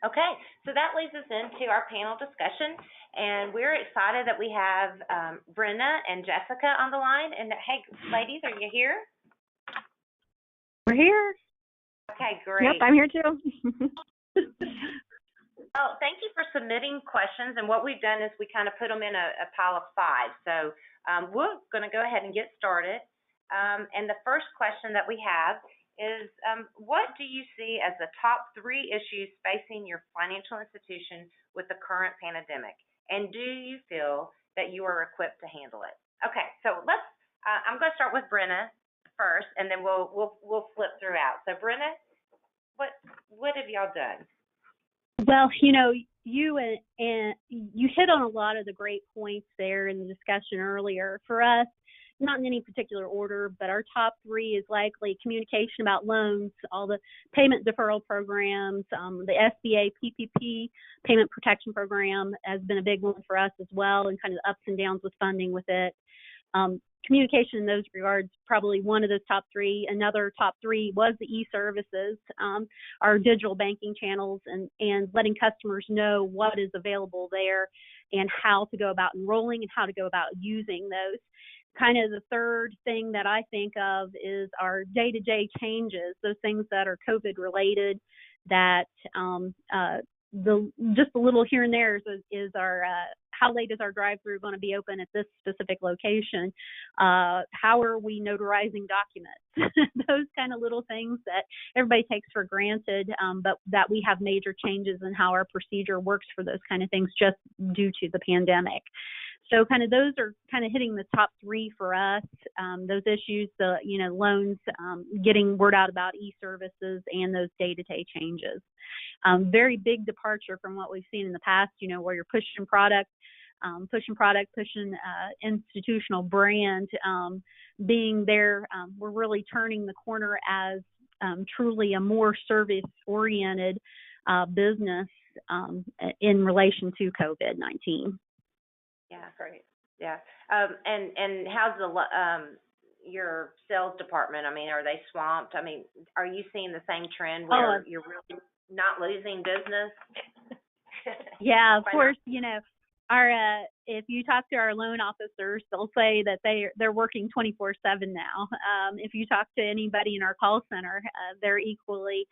Okay, so that leads us into our panel discussion, and we're excited that we have Brenna and Jessica on the line. And hey, ladies, are you here? We're here. Okay, Yep, great. I'm here too. Oh, thank you for submitting questions. And what we've done is we kind of put them in a pile of five. So we're going to go ahead and get started. And the first question that we have is, what do you see as the top three issues facing your financial institution with the current pandemic? And do you feel that you are equipped to handle it? Okay, so let's. I'm going to start with Brenna first, and then we'll flip throughout. So Brenna, what have y'all done? Well, you and you hit on a lot of the great points there in the discussion earlier. For us, not in any particular order, but our top three is likely communication about loans, all the payment deferral programs, the SBA PPP payment protection program has been a big one for us as well, and kind of the ups and downs with funding with it. Communication in those regards, probably one of those top three. Another top three was the e-services, our digital banking channels, and letting customers know what is available there and how to go about enrolling and how to go about using those. Kind of the third thing that I think of is our day-to-day changes, those things that are COVID related, that just a little here and there is our how late is our drive-through going to be open at this specific location? How are we notarizing documents? Those kind of little things that everybody takes for granted, but that we have major changes in how our procedure works for those kind of things just due to the pandemic. So kind of those are kind of hitting the top three for us, those issues, the loans, getting word out about e-services, and those day-to-day changes. Very big departure from what we've seen in the past, where you're pushing product, pushing institutional brand, being there. We're really turning the corner as truly a more service-oriented business in relation to COVID-19. Yeah, great. Yeah. And how's your sales department? I mean, are they swamped? I mean, are you seeing the same trend where you're really not losing business? Yeah, of course. Our if you talk to our loan officers, they'll say that they're working 24/7 now. If you talk to anybody in our call center, they're equally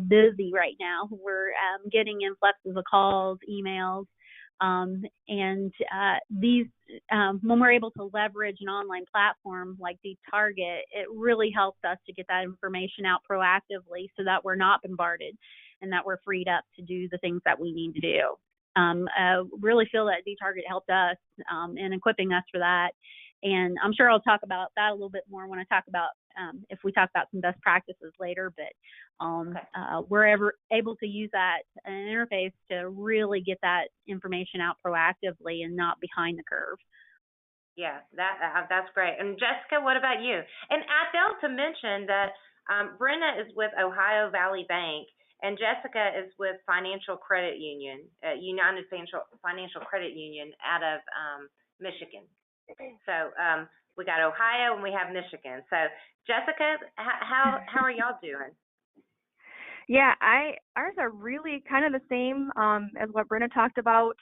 busy right now. We're getting influxes of calls, emails. And these, when we're able to leverage an online platform like Deep Target, it really helps us to get that information out proactively so that we're not bombarded and that we're freed up to do the things that we need to do. Really feel that Deep Target helped us in equipping us for that. And I'm sure I'll talk about that a little bit more when I talk about, if we talk about some best practices later, but we're able to use that interface to really get that information out proactively and not behind the curve. Yeah, that's great. And Jessica, what about you? And I failed to mention that Brenna is with Ohio Valley Bank, and Jessica is with Financial Credit Union, United Financial Credit Union out of Michigan. So we got Ohio and we have Michigan. So Jessica, how are y'all doing? Yeah, ours are really kind of the same as what Brenna talked about.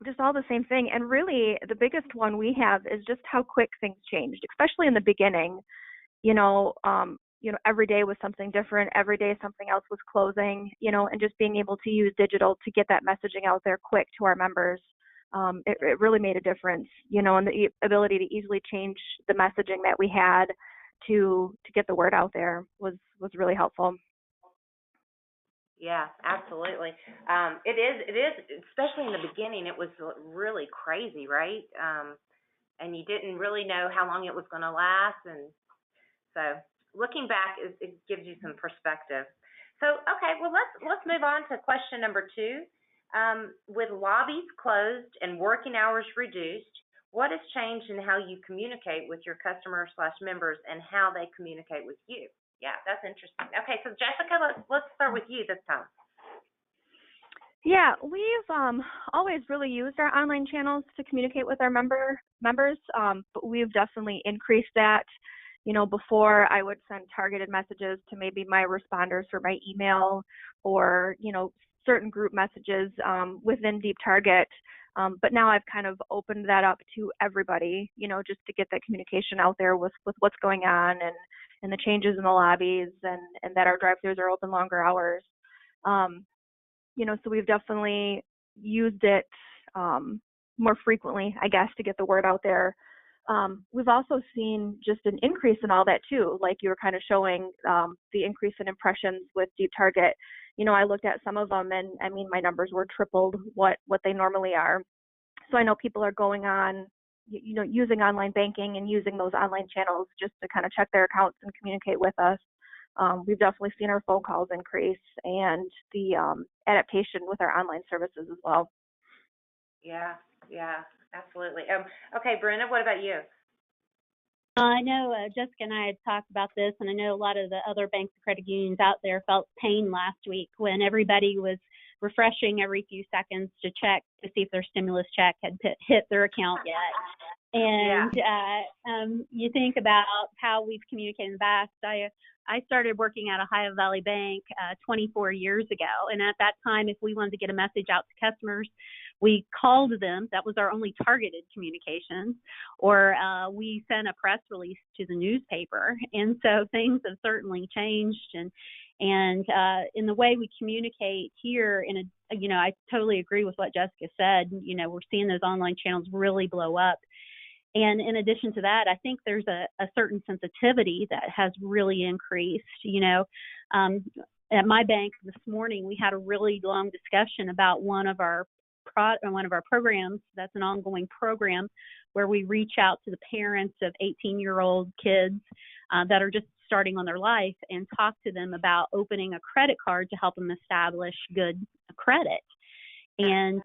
Just all the same thing. And really the biggest one we have is just how quick things changed, especially in the beginning. Every day was something different. Every day something else was closing, and just being able to use digital to get that messaging out there quick to our members. It really made a difference, and the ability to easily change the messaging that we had to get the word out there was really helpful. Yeah, absolutely. It is, especially in the beginning, it was really crazy, right? And you didn't really know how long it was going to last. And so looking back, it gives you some perspective. So, okay, well, let's move on to question number 2. With lobbies closed and working hours reduced, what has changed in how you communicate with your customers/members and how they communicate with you? Yeah, that's interesting. Okay, so Jessica, let's start with you this time. Yeah, we've always really used our online channels to communicate with our members, but we've definitely increased that. Before I would send targeted messages to maybe my responders for my email or, certain group messages within Deep Target. But now I've kind of opened that up to everybody, just to get that communication out there with what's going on and the changes in the lobbies and that our drive-thrus are open longer hours. So we've definitely used it more frequently, I guess, to get the word out there. We've also seen just an increase in all that too, like you were kind of showing the increase in impressions with Deep Target. I looked at some of them, and I mean, my numbers were tripled what they normally are. So I know people are going on, using online banking and using those online channels just to kind of check their accounts and communicate with us. We've definitely seen our phone calls increase and the adaptation with our online services as well. Yeah, absolutely. Okay, Brenna, what about you? I know Jessica and I had talked about this, and I know a lot of the other banks and credit unions out there felt pain last week when everybody was refreshing every few seconds to check to see if their stimulus check had hit their account yet. And you think about how we've communicated in the past. I started working at Ohio Valley Bank 24 years ago, and at that time, if we wanted to get a message out to customers, we called them. That was our only targeted communications, or we sent a press release to the newspaper. And so things have certainly changed, and in the way we communicate here, I totally agree with what Jessica said. We're seeing those online channels really blow up. And in addition to that, I think there's a certain sensitivity that has really increased. At my bank this morning, we had a really long discussion about one of our programs. That's an ongoing program where we reach out to the parents of 18-year-old kids that are just starting on their life and talk to them about opening a credit card to help them establish good credit. And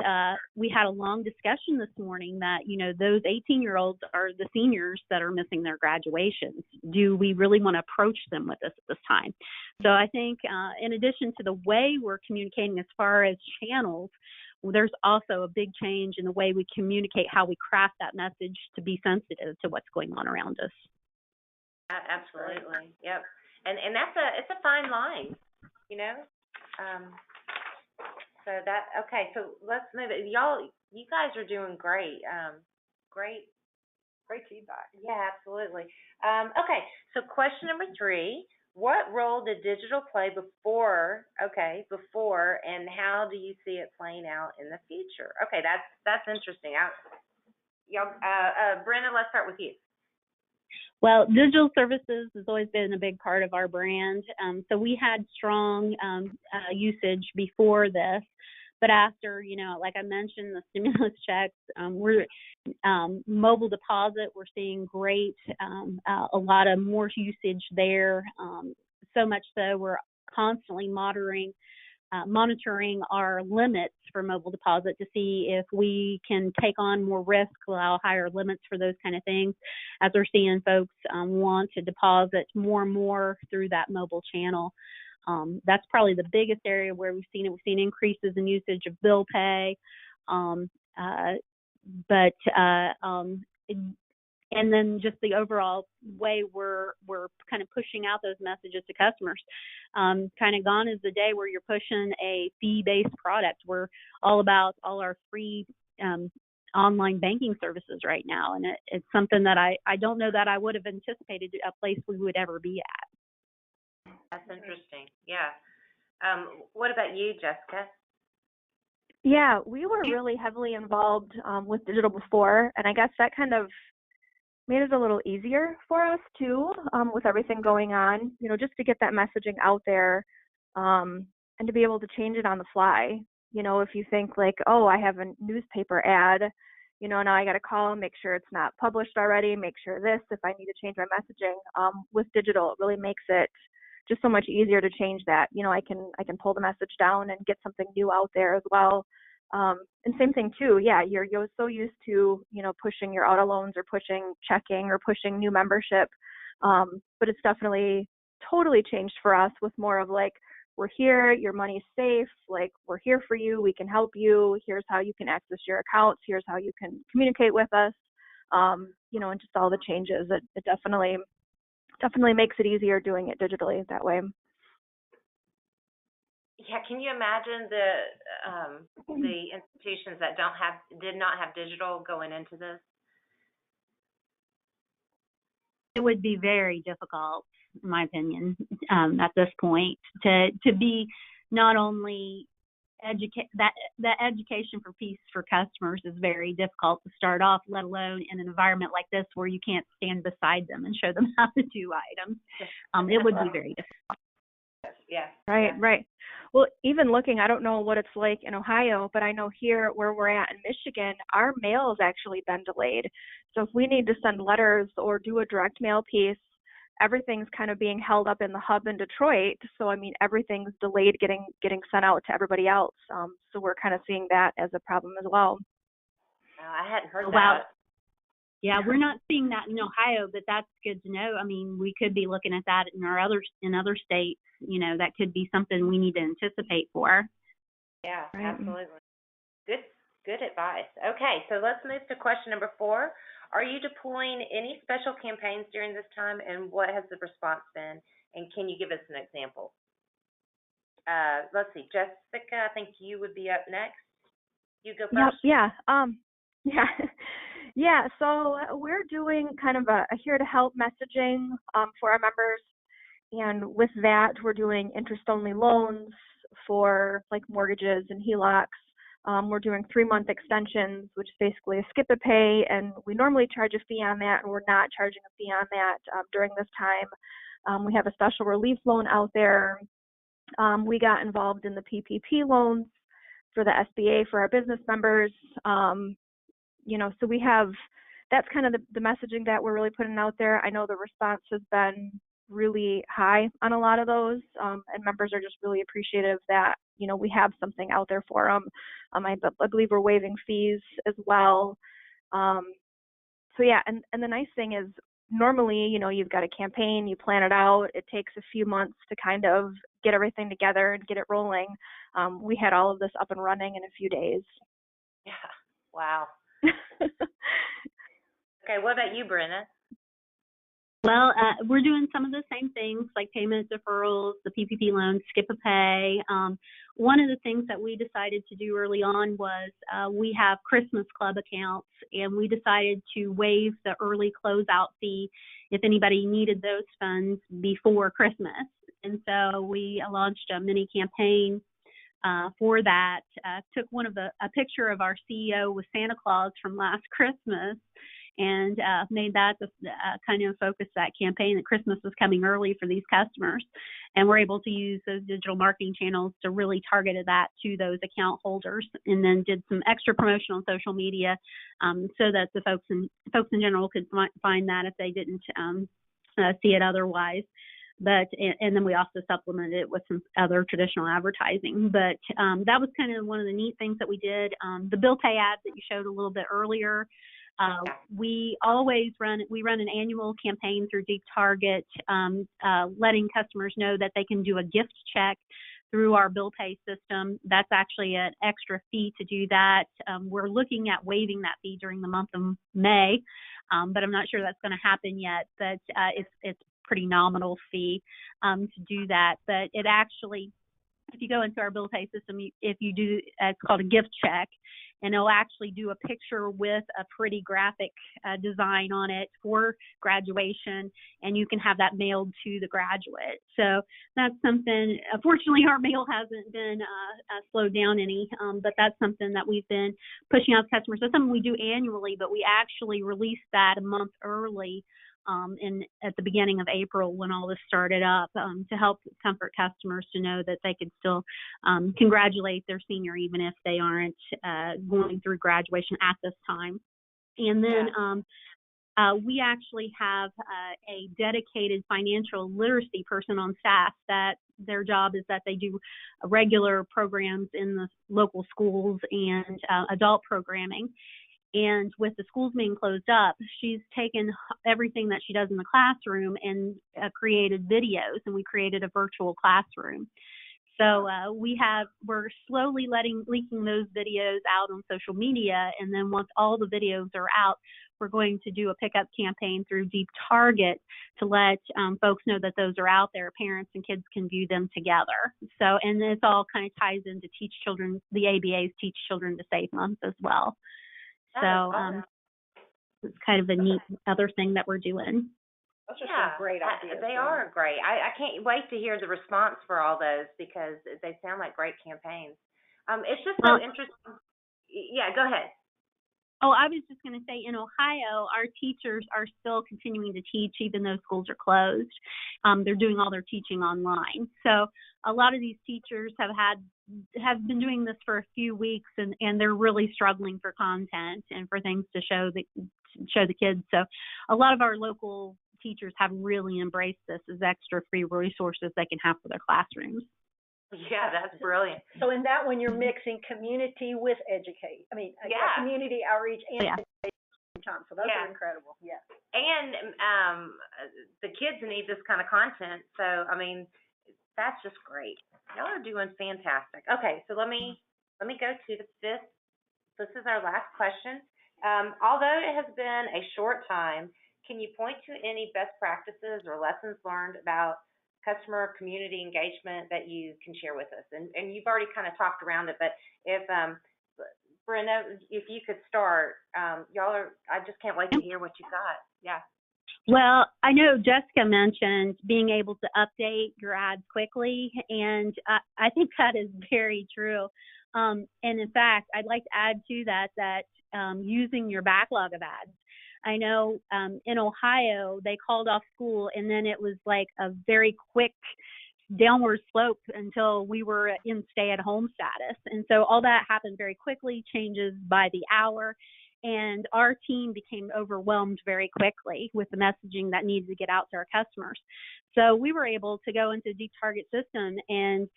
we had a long discussion this morning that, those 18-year-olds are the seniors that are missing their graduations. Do we really want to approach them with this at this time? So I think in addition to the way we're communicating as far as channels, there's also a big change in the way we communicate, how we craft that message to be sensitive to what's going on around us. Absolutely. Yep. And it's a fine line, so let's move it. You guys are doing great. Great feedback. Yeah, absolutely. Okay, so question number 3, what role did digital play before, and how do you see it playing out in the future? Okay, that's interesting. Brenna, let's start with you. Well, digital services has always been a big part of our brand. So we had strong usage before this, but after, like I mentioned, the stimulus checks, we're mobile deposit, we're seeing great, a lot of more usage there. So much so we're constantly monitoring our limits for mobile deposit to see if we can take on more risk, allow higher limits for those kind of things, as we're seeing folks want to deposit more and more through that mobile channel. That's probably the biggest area where we've seen it. We've seen increases in usage of bill pay, and then just the overall way we're kind of pushing out those messages to customers. Kind of gone is the day where you're pushing a fee-based product. We're all about all our free online banking services right now, and it's something that I don't know that I would have anticipated a place we would ever be at. That's interesting. Yeah. What about you, Jessica? Yeah, we were really heavily involved with digital before, and I guess that kind of made it a little easier for us too, with everything going on, just to get that messaging out there, and to be able to change it on the fly. If you think like, oh, I have a newspaper ad, now I got to call, make sure it's not published already, make sure if I need to change my messaging, with digital, it really makes it just so much easier to change that. I can pull the message down and get something new out there as well. And same thing too. Yeah, you're so used to, pushing your auto loans or pushing checking or pushing new membership. But it's definitely totally changed for us with more of like, we're here, your money's safe, like we're here for you, we can help you, here's how you can access your accounts, here's how you can communicate with us, and just all the changes. It definitely definitely makes it easier doing it digitally that way. Yeah, can you imagine the institutions that did not have digital going into this? It would be very difficult, in my opinion, at this point, to be not only that education for peace for customers is very difficult to start off, let alone in an environment like this where you can't stand beside them and show them how to do items. It would be very difficult. Yeah. Right, Yeah. right. Well, even looking, I don't know what it's like in Ohio, but I know here where we're at in Michigan, our mail has actually been delayed. So if we need to send letters or do a direct mail piece, everything's kind of being held up in the hub in Detroit. So I mean, everything's delayed getting sent out to everybody else. So we're kind of seeing that as a problem as well. I hadn't heard Wow. that. Yeah, we're not seeing that in Ohio, but that's good to know. I mean, we could be looking at that in other states. You know, that could be something we need to anticipate for. Yeah, Right. absolutely. Good advice. Okay, so let's move to question number 4. Are you deploying any special campaigns during this time, and what has the response been? And can you give us an example? Let's see, Jessica, I think you would be up next. You go first. Yep. Yeah. Yeah. Yeah. So we're doing kind of a here to help messaging for our members, and with that, we're doing interest-only loans for like mortgages and HELOCs. We're doing 3-month extensions, which is basically a skip a pay, and we normally charge a fee on that, and we're not charging a fee on that during this time. We have a special relief loan out there. We got involved in the PPP loans for the SBA for our business members. So we have, that's kind of the messaging that we're really putting out there. I know the response has been really high on a lot of those, and members are just really appreciative that, we have something out there for them. I believe we're waiving fees as well. So yeah, and the nice thing is normally, you've got a campaign, you plan it out, it takes a few months to kind of get everything together and get it rolling. We had all of this up and running in a few days. Yeah. Wow. Okay, what about you, Brenna? Well, we're doing some of the same things like payment deferrals, the PPP loans, skip a pay. One of the things that we decided to do early on was we have Christmas Club accounts, and we decided to waive the early closeout fee if anybody needed those funds before Christmas. And so we launched a mini campaign for that. Took a picture of our CEO with Santa Claus from last Christmas, and made that kind of focus that campaign that Christmas was coming early for these customers. And we're able to use those digital marketing channels to really target that to those account holders, and then did some extra promotion on social media so that the folks in general could find that if they didn't see it otherwise. But and then we also supplemented it with some other traditional advertising. But that was kind of one of the neat things that we did. The bill pay ads that you showed a little bit earlier, we run an annual campaign through Deep Target, letting customers know that they can do a gift check through our bill pay system. That's actually an extra fee to do that. We're looking at waiving that fee during the month of May, but I'm not sure that's going to happen yet. But it's pretty nominal fee to do that. But it actually, if you go into our bill pay system, if you do, it's called a gift check, and it'll actually do a picture with a pretty graphic design on it for graduation, and you can have that mailed to the graduate. So that's something, unfortunately our mail hasn't been slowed down any, but that's something that we've been pushing out to customers. That's something we do annually, but we actually released that a month early at the beginning of April when all this started up, to help comfort customers to know that they could still congratulate their senior even if they aren't going through graduation at this time. And then we actually have a dedicated financial literacy person on staff that their job is that they do regular programs in the local schools and adult programming. And with the schools being closed up, she's taken everything that she does in the classroom and created videos, and we created a virtual classroom. So we're slowly leaking those videos out on social media, and then once all the videos are out, we're going to do a pickup campaign through Deep Target to let folks know that those are out there. Parents and kids can view them together. So, and this all kind of ties into the ABA's Teach Children to Save Month as well. So, it's kind of a neat other thing that we're doing. Those are some great ideas. They are great. I can't wait to hear the response for all those because they sound like great campaigns. It's just so interesting. Yeah, go ahead. Oh, I was just going to say, in Ohio, our teachers are still continuing to teach even though schools are closed. They're doing all their teaching online. So a lot of these teachers have been doing this for a few weeks, and they're really struggling for content and for things to show the kids. So a lot of our local teachers have really embraced this as extra free resources they can have for their classrooms. Yeah, that's brilliant. So in that one, you're mixing community with educate. I mean, community outreach and education. So those are incredible. Yeah. And the kids need this kind of content. So, I mean, that's just great. Y'all are doing fantastic. Okay, so let me go to the fifth. This is our last question. Although it has been a short time, can you point to any best practices or lessons learned about customer community engagement that you can share with us? And you've already kind of talked around it, but if Brenda, if you could start, I just can't wait to hear what you got. Yeah. Well, I know Jessica mentioned being able to update your ads quickly, and I think that is very true. And in fact, I'd like to add to that using your backlog of ads. I know in Ohio, they called off school, and then it was like a very quick downward slope until we were in stay-at-home status. And so all that happened very quickly, changes by the hour, and our team became overwhelmed very quickly with the messaging that needed to get out to our customers. So we were able to go into Deep Target system and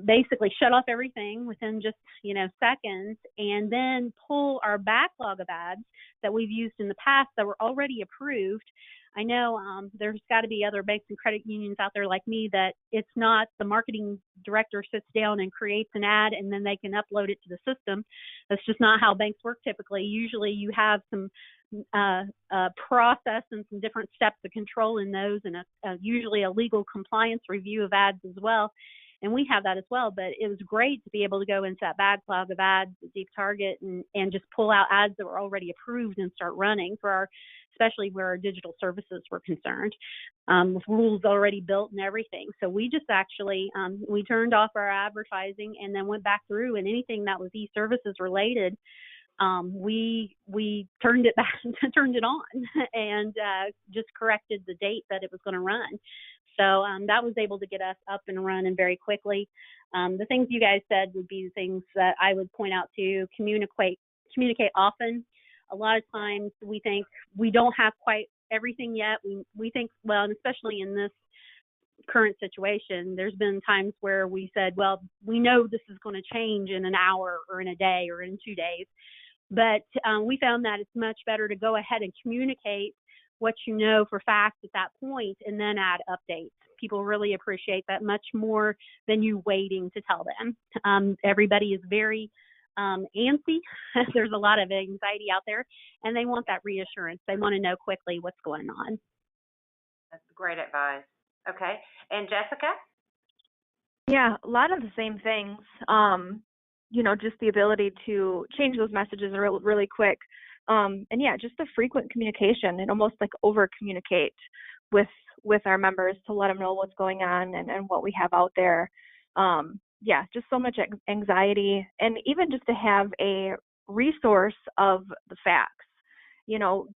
basically shut off everything within just seconds, and then pull our backlog of ads that we've used in the past that were already approved. I know there's got to be other banks and credit unions out there like me that it's not the marketing director sits down and creates an ad and then they can upload it to the system. That's just not how banks work typically. Usually you have some process and some different steps of control in those, and usually a legal compliance review of ads as well. And we have that as well, but it was great to be able to go into that backlog of ads at Deep Target and just pull out ads that were already approved and start running especially where our digital services were concerned, with rules already built and everything. So we just actually, we turned off our advertising and then went back through, and anything that was e-services related, we turned it back, turned it on, and just corrected the date that it was going to run. So that was able to get us up and running very quickly. The things you guys said would be the things that I would point out to communicate often. A lot of times we think we don't have quite everything yet. We think, well, and especially in this current situation, there's been times where we said, well, we know this is going to change in an hour or in a day or in 2 days. But we found that it's much better to go ahead and communicate what you know for fact at that point and then add updates. People really appreciate that much more than you waiting to tell them. Everybody is very antsy. There's a lot of anxiety out there, and they want that reassurance. They want to know quickly what's going on. That's great advice. Okay. And Jessica? Yeah, a lot of the same things. Just the ability to change those messages really quick. And yeah, just the frequent communication and almost like over communicate with our members to let them know what's going on and what we have out there. Yeah, just so much anxiety, and even just to have a resource of the facts,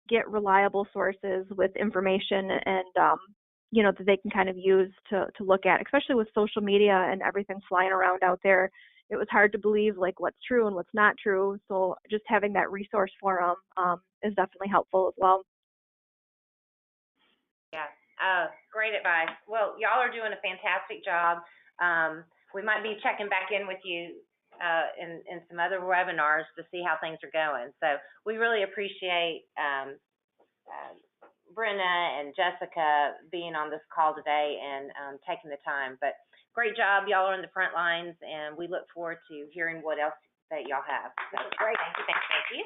get reliable sources with information and, that they can kind of use to look at, especially with social media and everything flying around out there. It was hard to believe like what's true and what's not true. So just having that resource for them is definitely helpful as well. Yeah, great advice. Well, y'all are doing a fantastic job. We might be checking back in with you in some other webinars to see how things are going. So we really appreciate Brenda and Jessica being on this call today and taking the time. But great job. Y'all are on the front lines, and we look forward to hearing what else that y'all have. So, great. Thank you.